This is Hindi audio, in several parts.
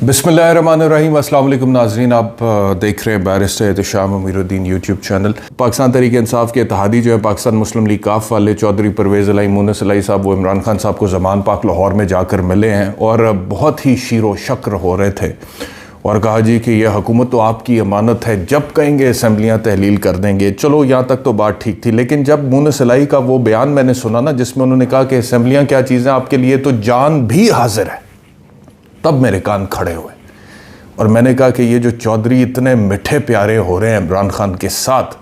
बिस्मिल्लाहिर्रहमानिर्रहीम। अस्सलाम वालेकुम नाज़रीन, आप देख रहे हैं barrister Ehtesham Amiruddin YouTube channel. Pakistan Tehreek Insaf के इत्तेहादी जो है पाकिस्तान मुस्लिम लीग काफ वाले चौधरी परवेज़ अलाई मुनस अलाई साहब, वो इमरान खान साहब को ज़मान पाक लाहौर में जाकर मिले हैं और बहुत ही शीरो शक्र हो रहे थे और कहा जी कि यह हुकूमत तो आपकी अमानत है, जब कहेंगे असम्बलियाँ तहलील कर देंगे। चलो यहाँ तक तो बात ठीक थी, लेकिन जब मुनस अलाई का वो बयान मैंने सुना ना, जिसमें उन्होंने कहा कि असम्बलियाँ क्या चीज़ें, आपके लिए तो जान भी हाजिर है, तब मेरे कान खड़े हुए और मैंने कहा कि ये जो चौधरी इतने मीठे प्यारे हो रहे हैं इमरान खान के साथ,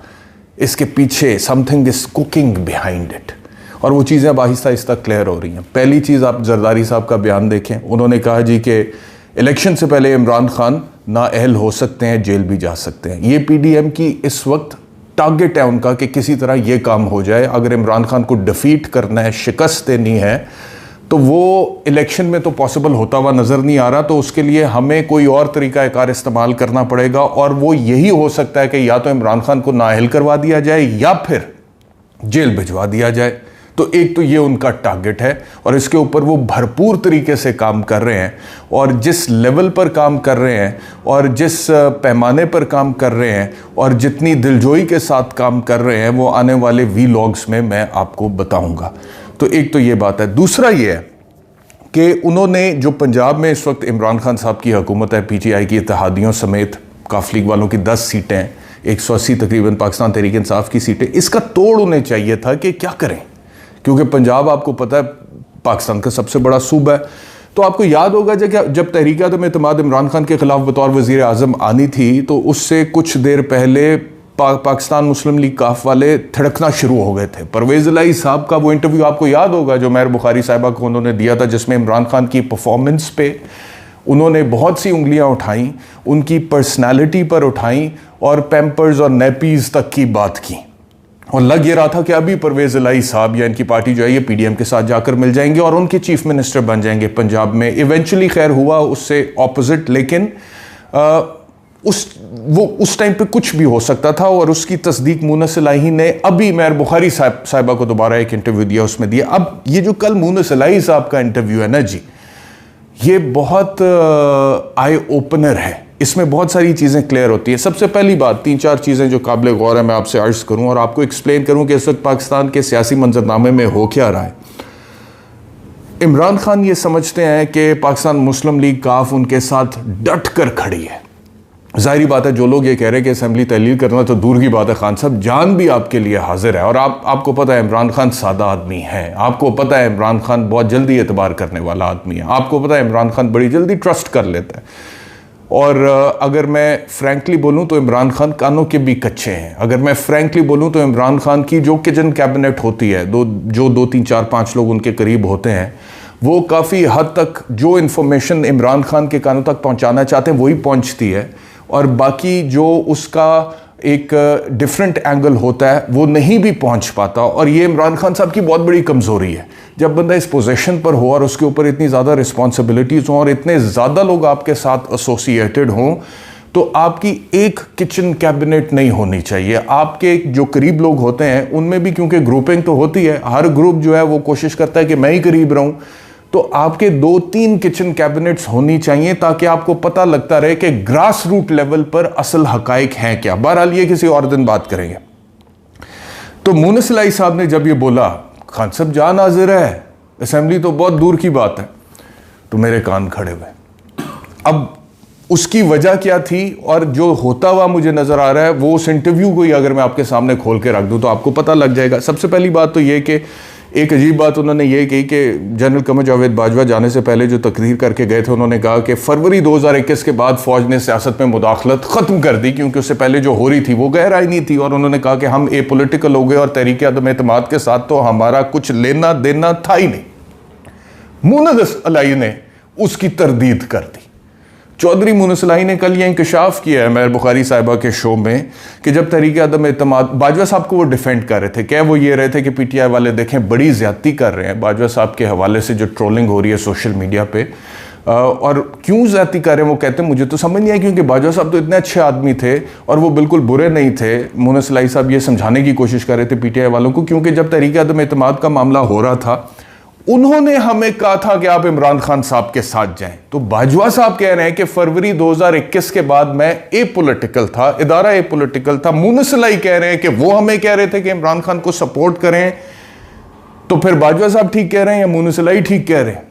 इसके पीछे something is cooking behind it. और वो चीज़ें अब आहिस्ता आहिस्ता क्लियर हो रही हैं। पहली चीज़, आप जरदारी साहब का बयान देखें। उन्होंने कहा जी कि इलेक्शन से पहले इमरान खान नाअहल हो सकते हैं, जेल भी जा सकते हैं। ये PDM की इस वक्त टारगेट है उनका कि किसी तरह ये काम हो जाए। अगर इमरान खान को डिफीट करना है, शिकस्त देनी है, तो वो इलेक्शन में तो पॉसिबल होता हुआ नज़र नहीं आ रहा, तो उसके लिए हमें कोई और तरीका कार इस्तेमाल करना पड़ेगा। और वो यही हो सकता है कि या तो इमरान खान को नाअहल करवा दिया जाए या फिर जेल भिजवा दिया जाए। तो एक तो ये उनका टारगेट है और इसके ऊपर वो भरपूर तरीके से काम कर रहे हैं। और जिस लेवल पर काम कर रहे हैं और जिस पैमाने पर काम कर रहे हैं और जितनी दिलजोई के साथ काम कर रहे हैं, वो आने वाले वीलॉग्स में मैं आपको बताऊंगा। तो एक तो ये बात है। दूसरा ये है कि उन्होंने जो पंजाब में इस वक्त इमरान खान साहब की हुकूमत है, PTI की इत्तेहादियों समेत काफ लीग वालों की 10 सीटें हैं, 180 तकरीबन पाकिस्तान तहरीक इंसाफ की सीटें, इसका तोड़ उन्हें चाहिए था कि क्या करें, क्योंकि पंजाब आपको पता है पाकिस्तान का सबसे बड़ा सूबा है। तो आपको याद होगा जब तहरीक आदम एतमाद इमरान खान के खिलाफ बतौर वज़ीर आज़म आनी थी, तो उससे कुछ देर पहले पाकिस्तान मुस्लिम लीग काफ वाले थिड़कना शुरू हो गए थे। परवेज़ अलाई साहब का वो इंटरव्यू आपको याद होगा जो मेहर बुखारी साहिबा को उन्होंने दिया था, जिसमें इमरान खान की परफॉर्मेंस पे उन्होंने बहुत सी उंगलियां उठाई, उनकी पर्सनालिटी पर उठाई और पैम्पर्स और नैपीज़ तक की बात की। और लग ये रहा था कि अभी परवेज़ अलाई साहब या इनकी पार्टी जो है ये PDM के साथ जाकर मिल जाएंगे और उनके चीफ मिनिस्टर बन जाएंगे पंजाब में। इवेंचुअली खैर हुआ उससे ऑपोजिट, लेकिन उस टाइम पे कुछ भी हो सकता था और उसकी तस्दीक मुनस अलाई ने अभी मेहर बुखारी साहिबा को दोबारा एक इंटरव्यू दिया, उसमें दिया। अब ये जो कल मुनस अलाई साहब का इंटरव्यू है ना जी, ये बहुत आई ओपनर है। इसमें बहुत सारी चीज़ें क्लियर होती है। सबसे पहली बात, 3-4 चीज़ें जो काबिल गौर है मैं आपसे अर्ज करूं और आपको एक्सप्लेन करूं कि इस वक्त पाकिस्तान के सियासी मंजरनामे में हो क्या रहा है। इमरान खान ये समझते हैं कि पाकिस्तान मुस्लिम लीग काफ उनके साथ डट कर खड़ी है। जाहिर बात है, जो लोग ये कह रहे हैं कि असेंबली तहलील करना तो दूर की बात है, खान साहब जान भी आपके लिए हाजिर है। और आपको पता है इमरान खान सादा आदमी है, आपको पता है इमरान खान बहुत जल्दी एतबार करने वाला आदमी है, आपको पता है इमरान खान बड़ी जल्दी ट्रस्ट कर लेता है। और अगर मैं फ्रैंकली बोलूं तो इमरान खान कानों के भी कच्चे हैं। अगर मैं फ्रैंकली बोलूं तो इमरान खान की जो किचन कैबिनेट होती है, जो 2, 3, 4, 5 लोग उनके करीब होते हैं, वो काफ़ी हद तक जो इन्फॉर्मेशन इमरान खान के कानों तक पहुंचाना चाहते हैं वही पहुंचती है, और बाकी जो उसका एक डिफरेंट एंगल होता है वो नहीं भी पहुंच पाता। और ये इमरान खान साहब की बहुत बड़ी कमज़ोरी है। जब बंदा इस पोजीशन पर हो और उसके ऊपर इतनी ज़्यादा रिस्पॉन्सिबिलिटीज़ हों और इतने ज़्यादा लोग आपके साथ एसोसिएटेड हों, तो आपकी एक किचन कैबिनेट नहीं होनी चाहिए। आपके जो करीब लोग होते हैं उनमें भी क्योंकि ग्रुपिंग तो होती है, हर ग्रुप जो है वो कोशिश करता है कि मैं ही करीब रहूं, तो आपके 2-3 किचन कैबिनेट्स होनी चाहिए ताकि आपको पता लगता रहे कि ग्रास रूट लेवल पर असल हकाइक हैं क्या। बहरहाल ये किसी और दिन बात करेंगे। तो मुनस अलाई साहब ने जब ये बोला, खान साहब जान हाजिर है, असेंबली तो बहुत दूर की बात है, तो मेरे कान खड़े हुए। अब उसकी वजह क्या थी और जो होता हुआ मुझे नजर आ रहा है, वो उस इंटरव्यू को ही अगर मैं आपके सामने खोल के रख दूं तो आपको पता लग जाएगा। सबसे पहली बात तो ये कि एक अजीब बात उन्होंने ये कही कि जनरल कमर जावेद बाजवा जाने से पहले जो तकरीर करके गए थे, उन्होंने कहा कि फरवरी 2021 के बाद फौज ने सियासत में मुदाखलत ख़त्म कर दी, क्योंकि उससे पहले जो हो रही थी वो गहराई नहीं थी। और उन्होंने कहा कि हम एपॉलिटिकल हो गए और तहरीक आदम एतमाद के साथ तो हमारा कुछ लेना देना था ही नहीं। मुनस अलाई ने उसकी तरदीद कर दी। चौधरी मुनस अलाई ने कल ये इंकशाफ किया है मेहर बुखारी साहिबा के शो में कि जब तहरीक आदम एतमाद, बाजवा साहब को वो डिफेंड कर रहे थे, क्या वो ये रहे थे कि PTI वाले देखें बड़ी ज्यादती कर रहे हैं बाजवा साहब के हवाले से जो ट्रोलिंग हो रही है सोशल मीडिया पे, और क्यों ज्यादती कर रहे हैं वो कहते हैं, मुझे तो समझ नहीं आई, क्योंकि बाजवा साहब तो इतने अच्छे आदमी थे और वो बिल्कुल बुरे नहीं थे। मुनस अलाई साहब ये समझाने की कोशिश कर रहे थे PTI वालों को, क्योंकि जब तहरीक आदम एतमाद का मामला हो रहा था उन्होंने हमें कहा था कि आप इमरान खान साहब के साथ जाएं। तो बाजवा साहब कह रहे हैं कि फरवरी 2021 के बाद मैं एपॉलिटिकल था, इदारा एपॉलिटिकल था। मुनस इलाही कह रहे हैं कि वो हमें कह रहे थे कि इमरान खान को सपोर्ट करें। तो फिर बाजवा साहब ठीक कह रहे हैं या मुनस इलाही ठीक कह रहे हैं?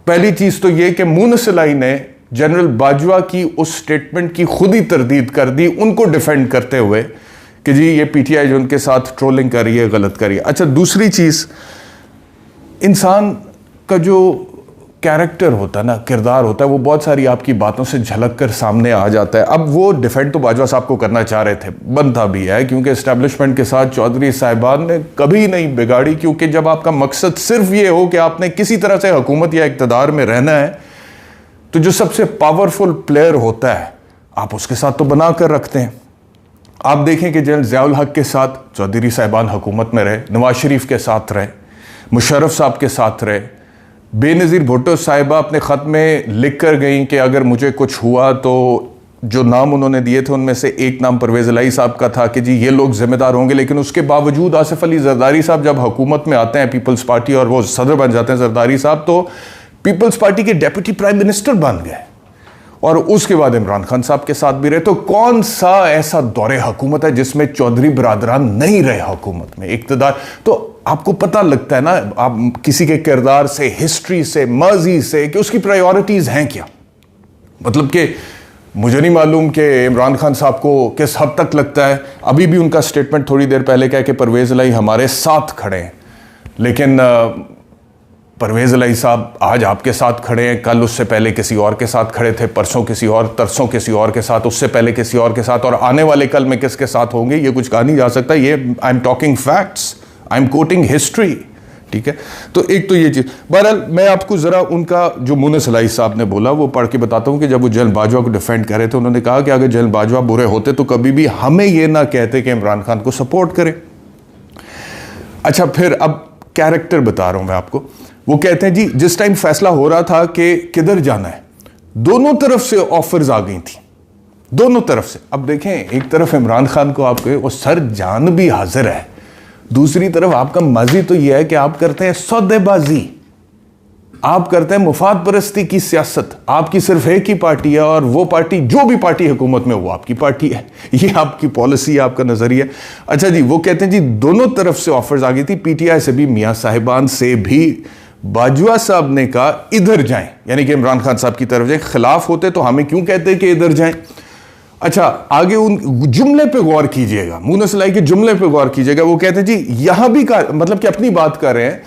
पहली चीज तो यह कि मुनस इलाही ने जनरल बाजवा की उस स्टेटमेंट की खुद ही तरदीद कर दी, उनको डिफेंड करते हुए कि जी ये पीटीआई जो उनके साथ ट्रोलिंग कर रही है, गलत कर रही है। अच्छा, दूसरी चीज, इंसान का जो कैरेक्टर होता है ना, किरदार होता है, वो बहुत सारी आपकी बातों से झलक कर सामने आ जाता है। अब वो डिफेंड तो बाजवा साहब को करना चाह रहे थे, बनता भी है, क्योंकि एस्टेब्लिशमेंट के साथ चौधरी साहिबान ने कभी नहीं बिगाड़ी। क्योंकि जब आपका मकसद सिर्फ ये हो कि आपने किसी तरह से हुकूमत या इक़्तिदार में रहना है, तो जो सबसे पावरफुल प्लेयर होता है आप उसके साथ तो बना कर रखते हैं। आप देखें कि जनरल ज़ियाउल हक के साथ चौधरी साहिबान हुकूमत में रहे, नवाज शरीफ के साथ रहे, मुशर्रफ साहब के साथ रहे, बेनज़ीर भुट्टो साहिबा अपने ख़त में लिख कर गई कि अगर मुझे कुछ हुआ तो जो नाम उन्होंने दिए थे उनमें से एक नाम परवेज़ इलाही साहब का था कि जी ये लोग जिम्मेदार होंगे। लेकिन उसके बावजूद आसिफ अली जरदारी साहब जब हुकूमत में आते हैं पीपल्स पार्टी और वो सदर बन जाते हैं जरदारी साहब, तो पीपल्स पार्टी के डेप्यूटी प्राइम मिनिस्टर बन गए और उसके बाद इमरान खान साहब के साथ भी रहे। तो कौन सा ऐसा दौरे हुकूमत है जिसमें चौधरी बरादरान नहीं रहे हुकूमत में, इक़्तिदार? तो आपको पता लगता है ना, आप किसी के किरदार से, हिस्ट्री से, माजी से, कि उसकी प्रायोरिटीज हैं क्या। मतलब कि मुझे नहीं मालूम कि इमरान खान साहब को किस हद तक लगता है, अभी भी उनका स्टेटमेंट थोड़ी देर पहले क्या है कि परवेज़ इलाही हमारे साथ खड़े हैं, लेकिन परवेज़ इलाही साहब आज आपके साथ खड़े हैं, कल उससे पहले किसी और के साथ खड़े थे, परसों किसी और, तरसों किसी और के साथ, उससे पहले किसी और के साथ, और आने वाले कल में किसके साथ होंगे ये कुछ कहा नहीं जा सकता। ये I am talking facts, I am quoting history, ठीक है। तो एक तो ये चीज़। बहरहाल मैं आपको ज़रा उनका जो मुनस इलाही साहब ने बोला वो पढ़ के बताता हूँ कि जब वो जनरल बाजवा को डिफेंड कर रहे थे, उन्होंने कहा कि अगर जनरल बाजवा बुरे होते तो कभी भी हमें ये ना कहते कि इमरान खान को सपोर्ट करें। अच्छा, फिर अब कैरेक्टर बता रहा हूँ मैं आपको। वो कहते हैं जी जिस टाइम फैसला हो रहा था कि किधर जाना है, दोनों तरफ से ऑफर्स आ गई थी, दोनों तरफ से। अब देखें, एक तरफ इमरान खान को आपके वो सर जान भी हाजिर है, दूसरी तरफ आपका माजी तो यह है कि आप करते हैं सौदेबाजी, आप करते हैं मुफाद परस्ती की सियासत। आपकी सिर्फ एक ही पार्टी है और वो पार्टी, जो भी पार्टी हुकूमत में, वो आपकी पार्टी है। ये आपकी पॉलिसी, आपका नजरिया। अच्छा जी, वो कहते हैं जी दोनों तरफ से ऑफर्स आ गई थी, पीटीआई से भी, मियां साहिबान से भी। बाजवा साहब ने कहा इधर जाएं, यानी कि इमरान खान साहब की तरफ जाएं। खिलाफ होते तो हमें क्यों कहते कि इधर जाएं। अच्छा, आगे उन जुमले पे गौर कीजिएगा, मुनस इलाही के जुमले पे गौर कीजिएगा। वो कहते हैं जी यहां भी का मतलब कि अपनी बात कर रहे हैं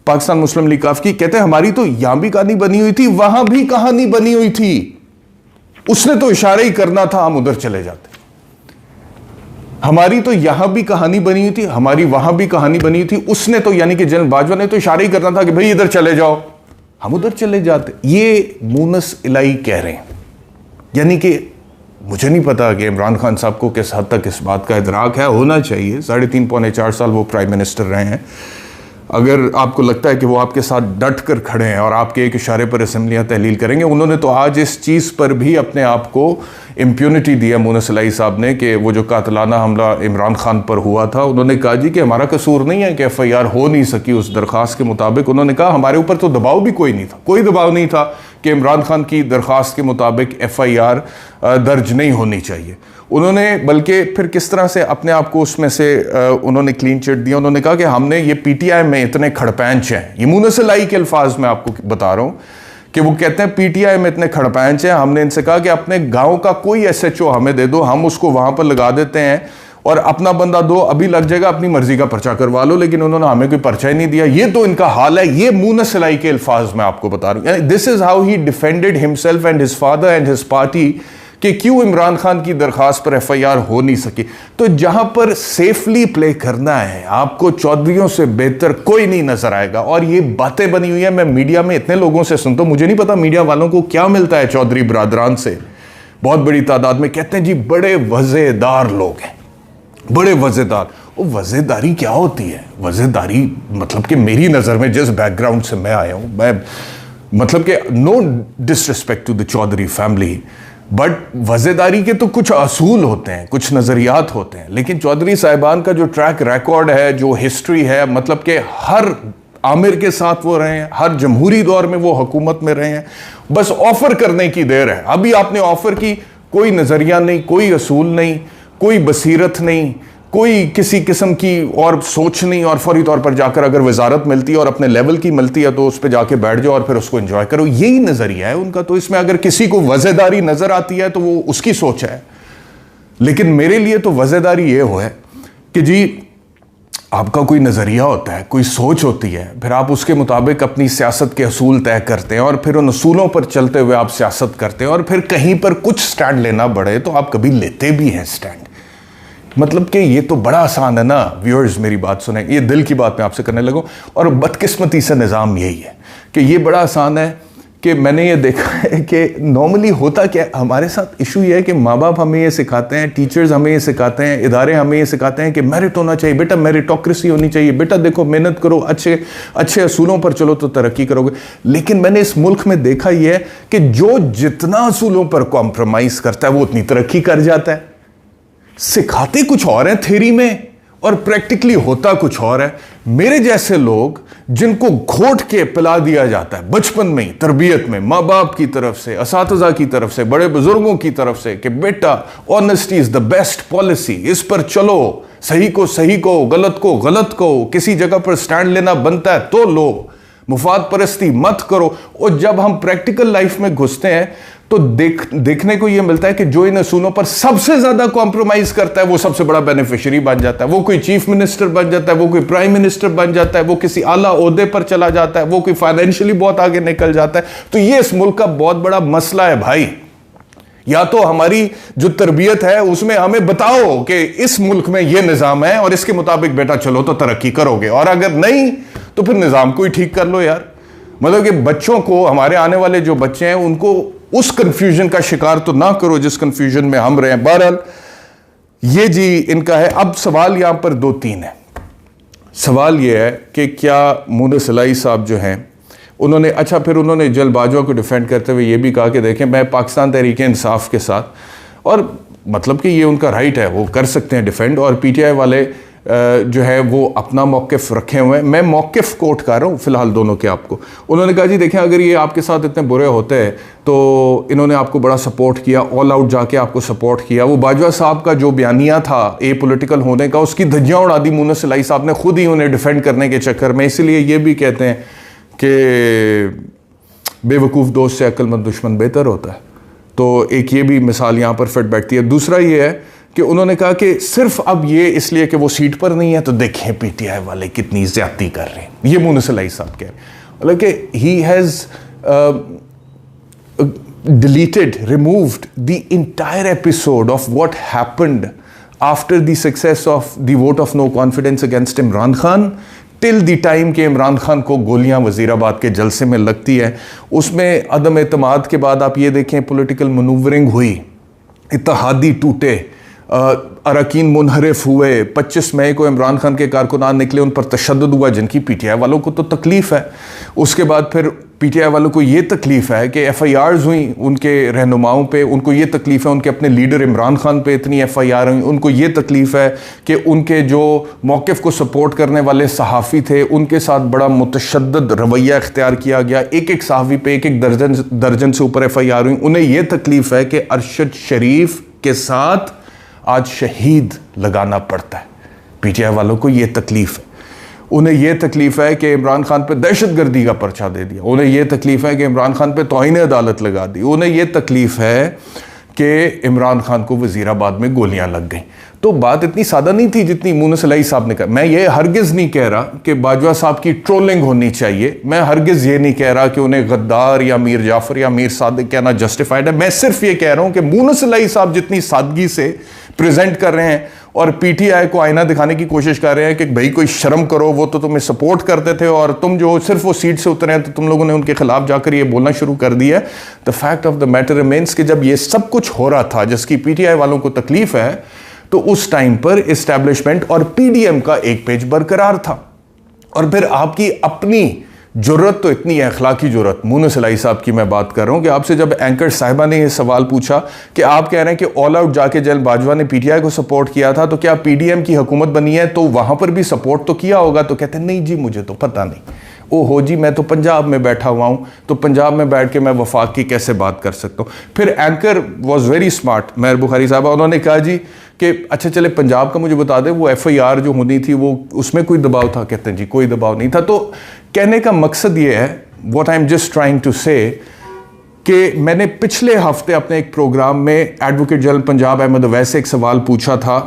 पाकिस्तान मुस्लिम लीग काफ की, कहते हैं हमारी तो यहां भी कहानी बनी हुई थी, वहां भी कहानी बनी हुई थी, उसने तो इशारा ही करना था, हम उधर चले जाते। हमारी तो यहां भी कहानी बनी हुई थी, हमारी वहां भी कहानी बनी हुई थी, उसने तो, यानी कि जनरल बाजवा ने तो इशारा ही करना था कि भाई इधर चले जाओ, हम उधर चले जाते। ये मुनस इलाही कह रहे हैं। यानी कि मुझे नहीं पता कि इमरान खान साहब को किस हद तक इस बात का इदराक है, होना चाहिए। 3.5 पौने 4 साल वो प्राइम मिनिस्टर रहे हैं। अगर आपको लगता है कि वो आपके साथ डट कर खड़े हैं और आपके एक इशारे पर असेंबलियां तहलील करेंगे, उन्होंने तो आज इस चीज़ पर भी अपने आप को इम्प्यूनिटी दिया मुनस इलाही साहब ने, कि वो जो कातलाना हमला इमरान खान पर हुआ था, उन्होंने कहा जी कि हमारा कसूर नहीं है कि FIR हो नहीं सकी उस दरख्वास्त के मुताबिक। उन्होंने कहा हमारे ऊपर तो दबाव भी कोई नहीं था, कोई दबाव नहीं था कि इमरान खान की दरख्वास्त के मुताबिक FIR दर्ज नहीं होनी चाहिए। उन्होंने बल्कि फिर किस तरह से अपने आप को उसमें से उन्होंने क्लीन चिट दिया। उन्होंने कहा कि हमने ये PTI में इतने खड़पैंच हैं, ये मुनस इलाही के अल्फाज में आपको बता रहा हूँ कि वो कहते हैं PTI में इतने खड़पैंच हैं, हमने इनसे कहा कि अपने गांव का कोई SHO हमें दे दो, हम उसको वहां पर लगा देते हैं और अपना बंदा दो, अभी लग जाएगा, अपनी मर्जी का पर्चा करवा लो। लेकिन उन्होंने हमें कोई पर्चा ही नहीं दिया। ये तो इनका हाल है। ये मुनस इलाही के अल्फाज में आपको बता रहा हूँ। This is how he defended himself and his father and his party कि क्यों इमरान खान की दरखास्त पर FIR हो नहीं सकी। तो जहां पर सेफली प्ले करना है, आपको चौधरियों से बेहतर कोई नहीं नजर आएगा। और ये बातें बनी हुई है, मैं मीडिया में इतने लोगों से सुनता हूं, मुझे नहीं पता मीडिया वालों को क्या मिलता है चौधरी बरादरान से, बहुत बड़ी तादाद में। कहते हैं जी बड़े वजेदार लोग हैं, बड़े वजेदार। वो वजेदारी क्या होती है? वजेदारी मतलब कि मेरी नजर में, जिस बैकग्राउंड से मैं आया हूं, मैं मतलब कि no disrespect to the Chaudhry family, but वजेदारी के तो कुछ असूल होते हैं, कुछ नजरियात होते हैं। लेकिन चौधरी साहिबान का जो ट्रैक रिकॉर्ड है, जो हिस्ट्री है, मतलब कि हर आमिर के साथ वो रहे हैं, हर जमहूरी दौर में वो हुकूमत में रहे हैं, बस ऑफर करने की देर है। अभी आपने ऑफर की, कोई नजरिया नहीं, कोई असूल नहीं, कोई बसीरत नहीं, कोई किसी किस्म की और सोच नहीं, और फौरी तौर पर जाकर अगर वजारत मिलती है और अपने लेवल की मिलती है तो उस पर जाके बैठ जाओ और फिर उसको एंजॉय करो। यही नजरिया है उनका। तो इसमें अगर किसी को वजेदारी नजर आती है तो वो उसकी सोच है, लेकिन मेरे लिए तो वजेदारी ये हो है कि जी आपका कोई नजरिया होता है, कोई सोच होती है, फिर आप उसके मुताबिक अपनी सियासत के असूल तय करते हैं और फिर उन असूलों पर चलते हुए आप सियासत करते हैं, और फिर कहीं पर कुछ स्टैंड लेना पड़े तो आप कभी लेते भी हैं स्टैंड। मतलब कि ये तो बड़ा आसान है ना। व्यूअर्स मेरी बात सुने, ये दिल की बात मैं आपसे करने लगूं, और बदकिस्मती से निज़ाम यही है कि ये बड़ा आसान है कि मैंने ये देखा है कि नॉर्मली होता क्या हमारे साथ इशू ये है कि माँ बाप हमें ये सिखाते हैं, टीचर्स हमें ये सिखाते हैं, इदारे हमें ये सिखाते हैं कि मेरिट होना चाहिए बेटा, मेरिटोक्रेसी होनी चाहिए बेटा, देखो मेहनत करो, अच्छे अच्छे असूलों पर चलो तो तरक्की करोगे। लेकिन मैंने इस मुल्क में देखा ये है कि जो जितना असूलों पर कॉम्प्रोमाइज़ करता है वो उतनी तरक्की कर जाता है। सिखाते कुछ और है थ्योरी में और प्रैक्टिकली होता कुछ और है। मेरे जैसे लोग जिनको घोट के पिला दिया जाता है बचपन में ही, तरबियत में, माँ बाप की तरफ से, असातिज़ा की तरफ से, बड़े बुजुर्गों की तरफ से कि बेटा honesty is the best policy, इस पर चलो, सही को सही कहो, गलत को गलत कहो, किसी जगह पर स्टैंड लेना बनता है तो लो, मुफाद परस्ती मत करो। और जब हम प्रैक्टिकल लाइफ में घुसते हैं तो देखने को यह मिलता है कि जो इन असूलों पर सबसे ज्यादा कॉम्प्रोमाइज करता है वो सबसे बड़ा बेनिफिशियरी बन जाता है। वो कोई चीफ मिनिस्टर बन जाता है, वो कोई प्राइम मिनिस्टर बन जाता है, वो किसी आला ओहदे पर चला जाता है, वो कोई फाइनेंशियली बहुत आगे निकल जाता है। तो ये इस मुल्क का बहुत बड़ा मसला है भाई। या तो हमारी जो तरबियत है उसमें हमें बताओ कि इस मुल्क में यह निजाम है और इसके मुताबिक बेटा चलो तो तरक्की करोगे, और अगर नहीं तो फिर निजाम को ही ठीक कर लो यार। मतलब कि बच्चों को, हमारे आने वाले जो बच्चे हैं उनको उस कंफ्यूजन का शिकार तो ना करो जिस कंफ्यूजन में हम रहे हैं। बहरहाल ये जी इनका है। अब सवाल यहां पर 2-3 है। सवाल ये है कि क्या मुनस इलाही साहब जो हैं उन्होंने, अच्छा फिर उन्होंने जल बाजवा को डिफेंड करते हुए ये भी कहा कि देखें मैं पाकिस्तान तहरीक इंसाफ के साथ, और मतलब कि ये उनका राइट है, वो कर सकते हैं डिफेंड, और पीटीआई वाले जो है वो अपना मौक़िफ़ रखे हुए हैं। मैं मौक़िफ़ कोट कर रहा हूँ फ़िलहाल दोनों के आपको। उन्होंने कहा जी देखें अगर ये आपके साथ इतने बुरे होते हैं तो इन्होंने आपको बड़ा सपोर्ट किया, ऑल आउट जाके आपको सपोर्ट किया। वो बाजवा साहब का जो बयानिया था ए पॉलिटिकल होने का, उसकी धज्जियाँ उड़ा दी मुनस इलाही साहब ने खुद ही उन्हें डिफेंड करने के चक्कर में। इसलिए ये भी कहते हैं कि बेवकूफ़ दोस्त से अक्लमंद दुश्मन बेहतर होता है। तो एक ये भी मिसाल यहाँ पर फिट बैठती है। दूसरा ये है कि उन्होंने कहा कि सिर्फ अब ये इसलिए कि वो सीट पर नहीं है तो देखें पीटीआई वाले कितनी ज्यादती कर रहे हैं। ये मुनस इलाही साहब कह रहे हैं, मतलब कि he has deleted, removed the entire episode of what happened after the success of the vote of no confidence against Imran Khan till the time कि इमरान खान को गोलियां वज़ीराबाद के जलसे में लगती है। उसमें अदम एतमाद के बाद आप ये देखें पॉलिटिकल मनूवरिंग हुई, इत्तेहादी टूटे, अरकान मुनहरिफ हुए, 25 मई को इमरान खान के कारकुनान निकले, उन पर तशद्दुद हुआ, जिनकी पीटीआई वालों को तो तकलीफ़ है। उसके बाद फिर पीटीआई वालों को ये तकलीफ़ है कि एफआईआर्स हुई उनके रहनुमाओं पे, उनको ये तकलीफ़ है उनके अपने लीडर इमरान खान पे इतनी एफआईआर हुई, उनको ये तकलीफ़ है कि उनके जो मौक़िफ़ को सपोर्ट करने वाले सहाफ़ी थे उनके साथ बड़ा मुतशद्दिद रवैया इख्तियार किया गया। एक एक सहाफ़ी पे एक दर्जन से ऊपर एफआईआर हुई। उन्हें यह तकलीफ़ है कि अरशद शरीफ के साथ आज शहीद लगाना पड़ता है। पीटीआई वालों को यह तकलीफ़ है। उन्हें यह तकलीफ़ है कि इमरान खान पे दहशतगर्दी का पर्चा दे दिया। उन्हें यह तकलीफ़ है कि इमरान खान पे तौहीन अदालत लगा दी। उन्हें यह तकलीफ़ है कि इमरान खान को वज़ीराबाद में गोलियां लग गईं। तो बात इतनी सादा नहीं थी जितनी मुनस इलाही साहब ने कहा। मैं ये हरगिज़ नहीं कह रहा कि बाजवा साहब की ट्रोलिंग होनी चाहिए। मैं हरगिज़ ये नहीं कह रहा कि उन्हें गद्दार या मीर जाफ़र या मीर सादिक कहना जस्टिफाइड है। मैं सिर्फ ये कह रहा हूँ कि मुनस इलाही साहब जितनी सादगी से प्रेजेंट कर रहे हैं और पीटीआई को आईना दिखाने की कोशिश कर रहे हैं कि भाई कोई शर्म करो, वो तो तुम्हें सपोर्ट करते थे और तुम जो सिर्फ वो सीट से उतरे हैं तो तुम लोगों ने उनके खिलाफ जाकर ये बोलना शुरू कर दिया। The fact of the matter remains कि जब ये सब कुछ हो रहा था जिसकी पीटीआई वालों को तकलीफ है, तो उस टाइम पर एस्टैब्लिशमेंट और पीडीएम का एक पेज बरकरार था। और फिर आपकी अपनी जुर्रत तो इतनी है, अखलाकी जुर्रत, मुनस इलाही साहब की मैं बात कर रहा हूँ कि आपसे जब एंकर साहिबा ने ये सवाल पूछा कि आप कह रहे हैं कि ऑल आउट जाके जल बाजवा ने पीटीआई को सपोर्ट किया था, तो क्या पीडीएम की हुकूमत बनी है तो वहाँ पर भी सपोर्ट तो किया होगा? तो कहते हैं नहीं जी मुझे तो पता नहीं। ओहो जी मैं तो पंजाब में बैठा हुआ हूँ, तो पंजाब में बैठ के मैं वफाक की कैसे बात कर सकता हूँ। फिर एंकर वॉज वेरी स्मार्ट, मेहर बुखारी साहब, उन्होंने कहा जी कि अच्छा चले पंजाब का मुझे बता दें, वो FIR जो होनी थी वो उसमें कोई दबाव था? कहते हैं जी कोई दबाव नहीं था। तो कहने का मकसद ये है, what I am just trying to say, कि मैंने पिछले हफ्ते अपने एक प्रोग्राम में एडवोकेट जनरल पंजाब अहमद अवैस से एक सवाल पूछा था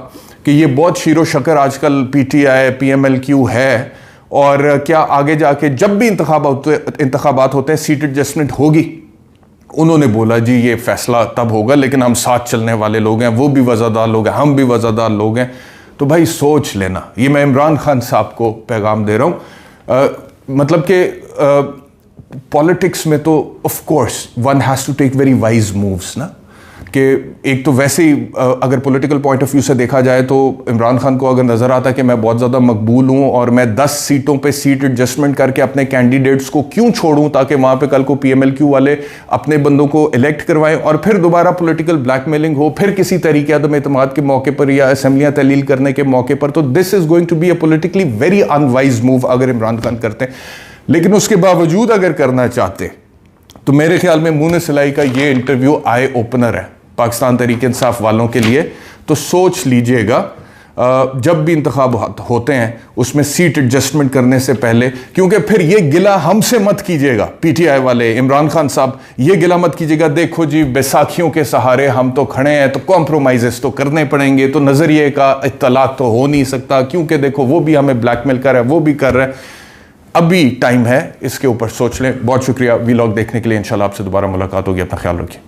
कि ये बहुत शीरो शकर आजकल PTI PMLQ है, और क्या आगे जाके जब भी इंतखाबात होते हैं सीट एडजस्टमेंट होगी? उन्होंने बोला जी ये फैसला तब होगा, लेकिन हम साथ चलने वाले लोग हैं, वो भी वज़ादार लोग हैं, हम भी वज़ादार लोग हैं। तो भाई सोच लेना, ये मैं इमरान खान साहब को पैगाम दे रहा हूँ। मतलब कि पॉलिटिक्स में तो of course one has to take very wise moves ना, कि एक तो वैसे ही अगर पॉलिटिकल पॉइंट ऑफ व्यू से देखा जाए तो इमरान खान को अगर नज़र आता है कि मैं बहुत ज़्यादा मकबूल हूँ और मैं 10 सीटों पे सीट एडजस्टमेंट करके अपने कैंडिडेट्स को क्यों छोड़ूं, ताकि वहाँ पे कल को PMLQ वाले अपने बंदों को इलेक्ट करवाएं और फिर दोबारा पॉलिटिकल ब्लैकमेलिंग हो, फिर किसी तरीके अदम एतमाद के मौके पर या असम्बलियाँ तहलील करने के मौके पर, तो this is going to be a politically very unwise move अगर इमरान खान करते हैं। लेकिन उसके बावजूद अगर करना चाहते तो मेरे ख्याल में मुनीस इलाही का ये इंटरव्यू आई ओपनर है पाकिस्तान तहरीक इंसाफ वालों के लिए। तो सोच लीजिएगा जब भी इंतखाब होते हैं उसमें सीट एडजस्टमेंट करने से पहले, क्योंकि फिर ये गिला हमसे मत कीजिएगा PTI वाले, इमरान खान साहब ये गिला मत कीजिएगा, देखो जी बैसाखियों के सहारे हम तो खड़े हैं, तो कॉम्प्रोमाइजेस तो करने पड़ेंगे, तो नज़रिए का इत्तलाक तो हो नहीं सकता, क्योंकि देखो वो भी हमें ब्लैकमेल कर रहा है, वो भी कर रहा है। अभी टाइम है, इसके ऊपर सोच लें। बहुत शुक्रिया वीलॉग देखने के लिए। इंशाल्लाह आपसे दोबारा मुलाकात होगी। अपना ख्याल रखिए।